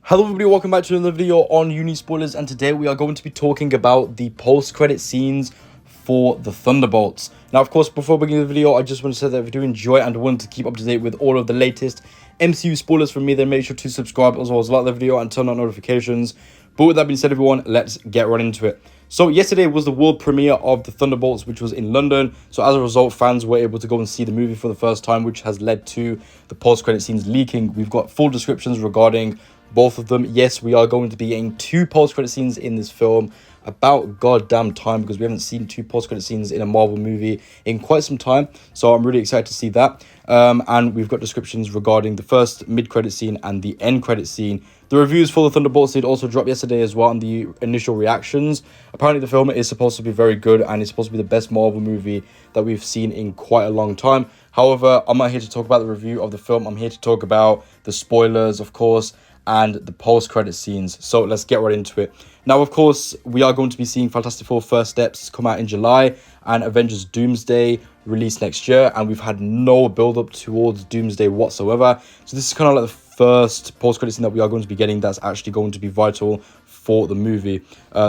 Hello everybody, welcome back to another video on Uni Spoilers, and today we are going to be talking about the post-credit scenes for the Thunderbolts. Now, of course, before beginning the video, I just want to say that if you do enjoy and want to keep up to date with all of the latest MCU spoilers from me, then make sure to subscribe as well as like the video and turn on notifications. But with that being said, everyone, let's get right into it. So yesterday was the world premiere of the Thunderbolts, which was in London. So as a result, fans were able to go and see the movie for the first time, which has led to the post-credit scenes leaking. We've got full descriptions regarding both of them. Yes, we are going to be getting two post-credit scenes in this film. About goddamn time, because we haven't seen two post-credit scenes in a Marvel movie in quite some time. So I'm really excited to see that. And we've got descriptions regarding the first mid-credit scene and the end credit scene. The reviews for the Thunderbolts did also drop yesterday as well, and the initial reactions. Apparently the film is supposed to be very good, and it's supposed to be the best Marvel movie that we've seen in quite a long time. However, I'm not here to talk about the review of the film. I'm here to talk about the spoilers, of course, and the post-credit scenes. So let's get right into it. Now, of course, we are going to be seeing Fantastic Four First Steps come out in July and Avengers Doomsday release next year, and we've had no build-up towards Doomsday whatsoever. So this is kind of like the first post-credit scene that we are going to be getting that's actually going to be vital for the movie.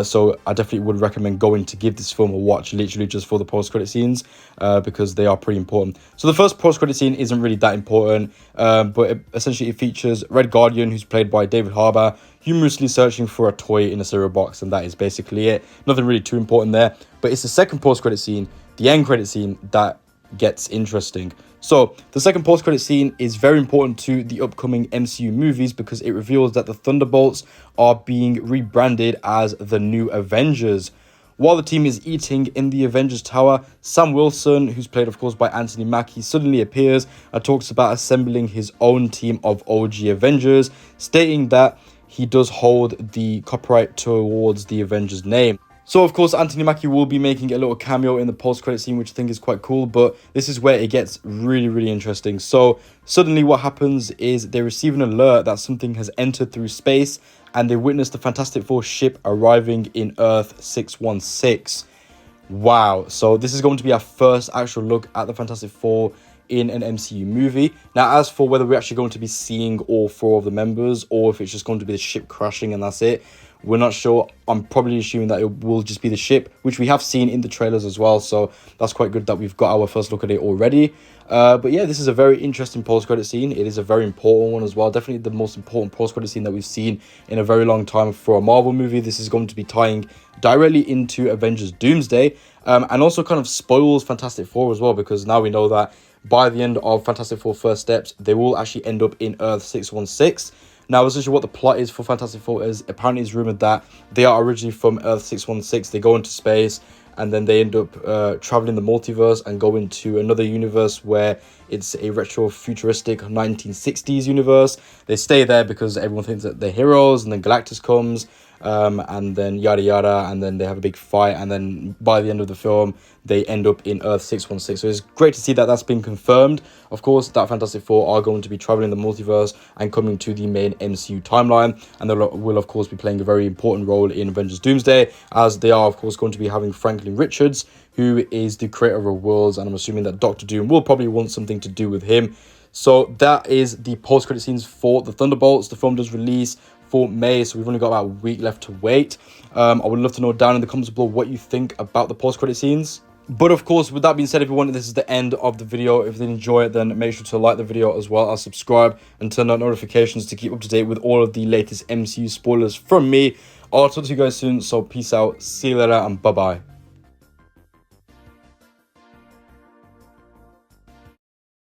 So I definitely would recommend going to give this film a watch, literally just for the post-credit scenes, because they are pretty important. So the first post-credit scene isn't really that important, but essentially it features Red Guardian, who's played by David Harbour, humorously searching for a toy in a cereal box, and that is basically it. Nothing really too important there. But it's the second post-credit scene, the end credit scene, that gets interesting. So the second post-credit scene is very important to the upcoming MCU movies because it reveals that the Thunderbolts are being rebranded as the new Avengers. While the team is eating in the Avengers Tower, Sam Wilson, who's played of course by Anthony Mackie, suddenly appears and talks about assembling his own team of OG Avengers, stating that he does hold the copyright towards the Avengers name. So, of course, Anthony Mackie will be making a little cameo in the post-credit scene, which I think is quite cool, but this is where it gets really, really interesting. So, suddenly what happens is they receive an alert that something has entered through space, and they witness the Fantastic Four ship arriving in Earth 616. Wow. So, this is going to be our first actual look at the Fantastic Four in an MCU movie. Now, as for whether we're actually going to be seeing all four of the members, or if it's just going to be the ship crashing and that's it, we're not sure. I'm probably assuming that it will just be the ship, which we have seen in the trailers as well. So that's quite good that we've got our first look at it already. But yeah, this is a very interesting post-credit scene. It is a very important one as well. Definitely the most important post-credit scene that we've seen in a very long time for a Marvel movie. This is going to be tying directly into Avengers Doomsday, and also kind of spoils Fantastic Four as well, because now we know that by the end of Fantastic Four First Steps, they will actually end up in Earth 616. Now, essentially what the plot is for Fantastic Four is apparently it's rumored that they are originally from Earth 616. They go into space and then they end up traveling the multiverse and go into another universe where it's a retro futuristic 1960s universe. They stay there because everyone thinks that they're heroes, and then Galactus comes, and then yada yada, and then they have a big fight, and then by the end of the film they end up in Earth 616. So it's great to see that that's been confirmed. Of course, that Fantastic Four are going to be traveling the multiverse and coming to the main MCU timeline, and they will of course be playing a very important role in Avengers Doomsday, as they are of course going to be having Franklin Richards, who is the creator of Worlds, and I'm assuming that Doctor Doom will probably want something to do with him. So that is the post-credit scenes for the Thunderbolts. The film does release for May, so we've only got about a week left to wait. I would love to know down in the comments below what you think about the post-credit scenes. But of course, with that being said, everyone, this is the end of the video. If you did enjoy it, then make sure to like the video as well as subscribe and turn on notifications to keep up to date with all of the latest MCU spoilers from me. I'll talk to you guys soon, so peace out, see you later, and bye-bye.